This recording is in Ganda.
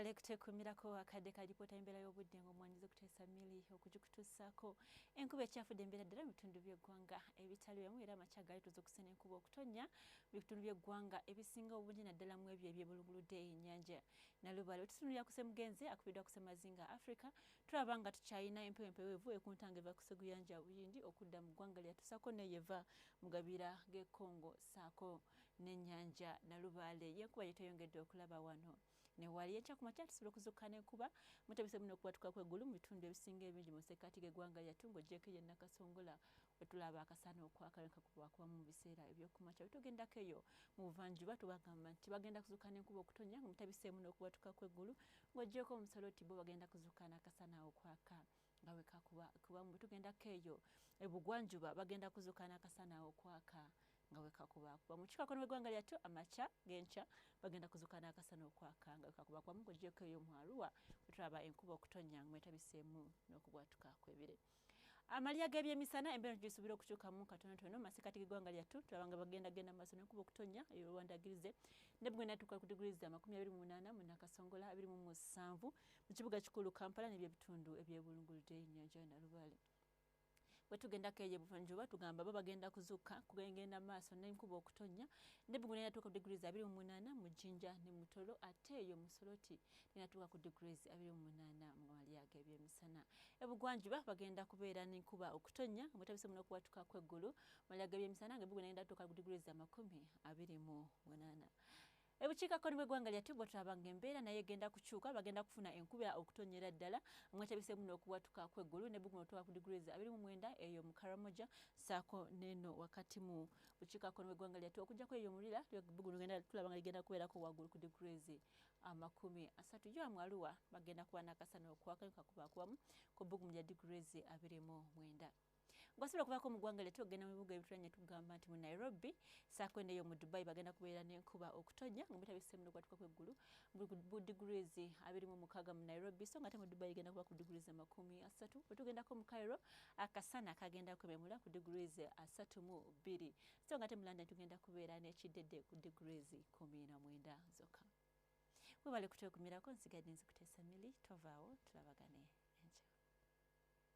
Webale kuteekumirako akadde ka lipoota embeera y'obudde ng'omwanyiza kuteesa mili okugikutuusaako enkuba ekyafudde embeera ddala mu bitundu by'eggwanga ebitali bimu era amakya gaali tuza okusena enkuba okutonnya mu bitundu by'eggwanga ebisinga obungi naddala mu ebyo ebyebulunguludde ennyanja Nalubale. Wetutunuulira ku Ssemugenzi akubiddwa ku Ssemazinga Africa tulaba nga tukyalina empewo empeweevu ekuntanga eva ku Sseguyanja Buyindi okudda mu ggwanga lyattu ssaako n'eyeva mu gabira g'e Congo ssaako n'ennyanja Nalubale y'enkuba gyetweyongedde okulaba wano newali enkya ku makya tusobola okuzuukuka n'enkuba mutabise muno okubwatuka kw'eggulu mu bitundu ebisinga ebingi mu ssekati g'eggwanga lyattu ng'oggyeko ye Nakasongola wetulaba akasana okwakalenka kubakubamu mu biseera eby'okumakya wetugendako eyo mu buvanjuba tubagamba nti bagenda kuzuukuka n'enkuba okutonya nga mutabise muno okubwatuka kw'eggulu ng'oggyeko omusoloti bo bagenda kuzuukuka n'akasana okwaka nga wekakuba mu tugendako eyo ebugwanjuba bagenda kuzuukuka n'akasana okwaka nga wekakubakuba mu kikakono w'eggwanga lyattu amakya g'enkya bagenda kuzuukuka n'akasana okwaka nga wekakubakubamu ng'oggyeko eyo mu Arua wetulaba enkuba okutonya nga mwetabiseemu n'okubwatuka kw'ebire. Amalya g'ebyemisana embeera gisuubira okukyukamu katonotono mu masekkati g'eggwanga lyattu tulaba nga bagenda maaso n'enkuba okutonya eyo Rwandagirize ne bwe natuuka ku digurizi 28 mu Nakasongola 27 mu kibuga kikulu Kampala n'ebyebitundu ebyebulunguludde ennyanja Nalubale. Wetugendako eyo ebuvanjuba tugamba bo bagenda kuzuuka kugenda maaso n'enkuba okutonya ne bwe natuuka ku digurizi 28 mu Jinja ne Mutolo ate eyo Musoloti natuuka ku digurizi 28 mu malya g'ebyemisana. Ebugwanjuba bagenda kubeera n'enkuba okutonya mutabise muno okubwatuka kw'eggulu malya g'ebyemisana nga bwe natuuka ku digurizi 28. Ebukiikakkono bw'eggwanga lyattu bwetulaba ng'embeera naye egenda kukyuka bagenda kufuna enkuba okutonyera ddala mwetabise muno okubwatuka kw'eggulu ne bwe otuuka ku digurizi 29 eyo mu Karamoja ssaako n'eno wakati mu bukiikakkono bw'eggwanga lyattu okuggyako eyo mulira tulaba nga ligenda kubeerako waggulu ku digurizi 30 yo mu Arua bagenda kuba n'akasana okwaka kakubakubamu ku bbugumu lya digurizi 29. Ngwasobola okuvaako mu ggwanga lyattu okugenda mu bibuga ebitulanye tugamba nti mu Nairobi ssaako n'eyo mu Dubai bagenda kubeera n'enkuba okutonya nga mutabise muno okubwatuka kw'eggulu mu digurizi 26 mu Nairobi so nga ate mu Dubai igenda kuba ku digurizi 30. Wetugendako mu Cairo akasana kagenda kwememula ku digurizi 32 so nga ate mu London tugenda kubeera n'ekiddedde ku digurizi 19 zokka. Webale kuteekumirako nsigadde nzikuteesa mili tovaawo tulabagane.